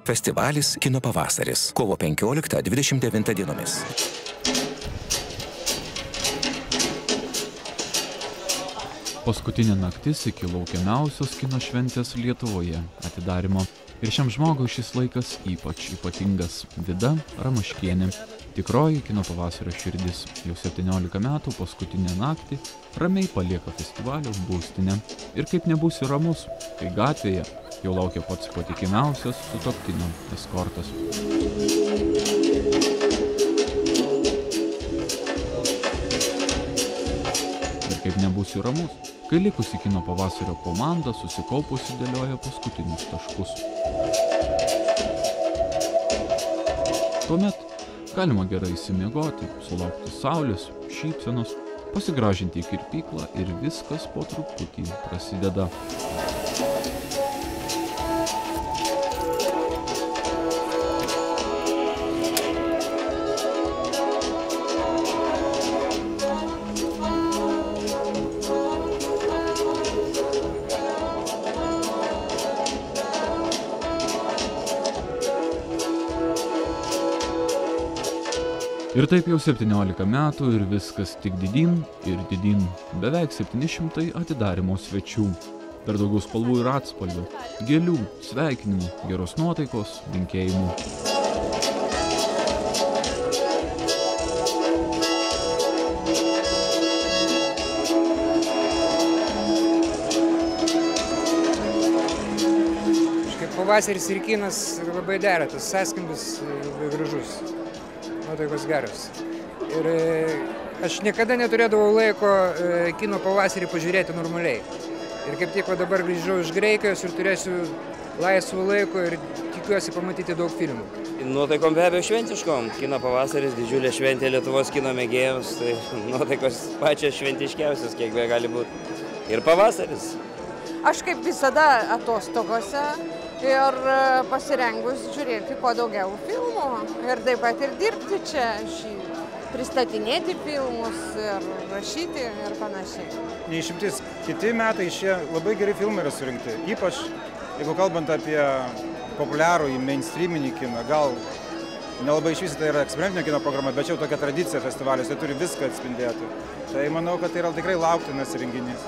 Festivalis Kino pavasaris. Kovo 15-29 dienomis. Paskutinė naktis iki laukiamiausios kino šventės Lietuvoje atidarymo. Ir šiam žmogui šis laikas ypač ypatingas. Vida Ramoškienė. Tikroji kino pavasario širdis. Jau 17 metų paskutinę naktį ramiai palieka festivalio būstinę. Ir kaip nebūsi ramus, kai gatvėje jau laukia pats patikimiausias sutuoktinio eskortas. Ir kaip nebūsi ramus, kai likusi kino pavasario komanda susikaupusi dėlioja paskutinius taškus. Tuomet galima gerai išsimiegoti, sulaukti saulės, šypsenos, pasigražinti į kirpyklą ir viskas po truputį prasideda. Ir taip jau 17 metų ir viskas tik didyn ir didyn. Beveik 700 atidarymo svečių. Dar daugiau spalvų ir atspalvių, gėlių, sveikinimų, geros nuotaikos, linkėjimų. Pavasaris ir kinas labai dera, tas sąskambis labai gražus. Nuotaikos geros. Ir aš niekada neturėdavau laiko kino pavasarį pažiūrėti normaliai. Ir kaip tik dabar grįžau iš Graikijos ir turėsiu laisvų laiko ir tikiuosi pamatyti daug filmų. Nuotaikom be abejo šventiškom. Kino pavasaris didžiulė šventė Lietuvos kino mėgėjams, tai nuotaikos pačios šventiškiausios, kiek be gali būti. Ir pavasaris. Aš kaip visada atostogose ir pasirengus žiūrėti kuo daugiau filmų ir taip pat ir dirbti čia, pristatinėti filmus ir rašyti ir panašiai. Neišimtis, kiti metai šie labai geri filmai yra surinkti, ypač jeigu kalbant apie populiarų į mainstreaminį kiną, gal nelabai išvis tai yra eksperimentinio kino programa, bet čia jau tokia tradicija festivaliuose, turi viską atspindėti. Tai manau, kad tai yra tikrai lauktinas renginys.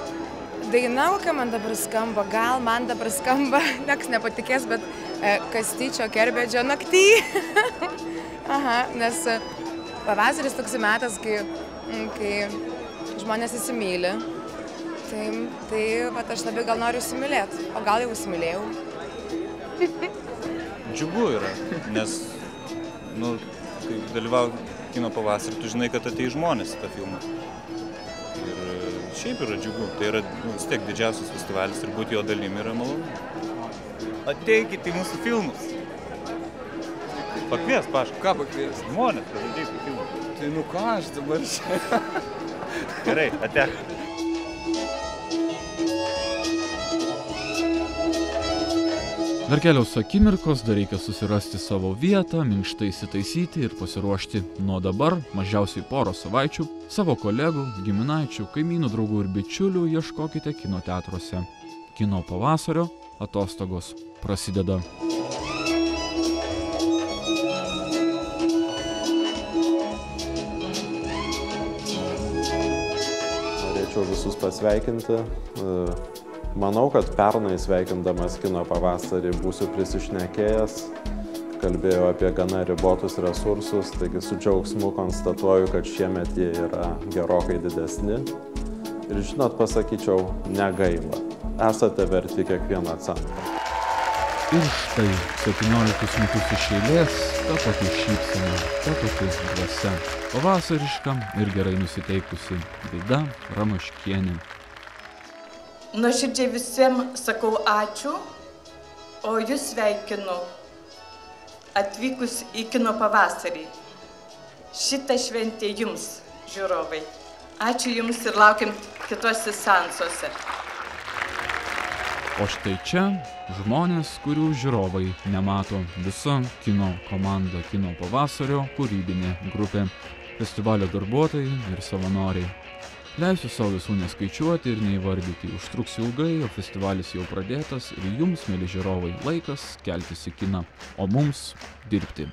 Daina, kokia man dabar skamba, gal man dabar skamba, nieks nepatikės, bet Kastyčio Kerbedžio Nakty. Aha, nes pavasaris toks metas, kai žmonės įsimyli. Tai vat, aš labai gal noriu įsimylėti, o gal jau įsimylėjau. Džiugu yra, nes kai dalyvauji kino pavasarį, tu žinai, kad atei žmonės į tą filmą. Ir šiaip yra džiugu, tai yra vis tiek didžiausias festivalis ir būti jo dalimi yra malonu. Ateikite į mūsų filmus. Pakvies, Paška. Ką pakvies? Žmonės, kad ateis į filmą. Tai ką aš dabar čia? Gerai, atek. Dar kelios akimirkos, dar reikia susirasti savo vietą, minkštai įsitaisyti ir pasiruošti. Nuo dabar, mažiausiai poros savaičių, savo kolegų, giminaičių, kaimynų, draugų ir bičiulių ieškokite kino teatruose. Kino pavasario atostogos prasideda. Norėčiau visus pasveikinti. Manau, kad pernai sveikindamas kino pavasarį būsiu prisišnekėjęs, kalbėjau apie gana ribotus resursus, taigi su džiaugsmu konstatuoju, kad šiemet jie yra gerokai didesni. Ir žinot, pasakyčiau, negaila. Esate verti kiekvieną centą. Ir štai 17 metus iš eilės, ta pati šypsena, ta pati dvasia. Pavasariška ir gerai nusiteikusi Vida Ramoškienė. Nuoširdžiai visiems sakau ačiū, o jūs sveikinu atvykus į kino pavasarį. Šitą šventę jums, žiūrovai. Ačiū jums ir laukiam kituose seansuose. O štai čia žmonės, kurių žiūrovai nemato. Visa kino komanda Kino pavasario kūrybinė grupė, festivalio darbuotojai ir savanoriai. Leisiu savo visų neskaičiuoti ir neįvardyti. Užtruks ilgai, o festivalis jau pradėtas ir jums, mieli žiūrovai, laikas keltis į kiną, o mums dirbti.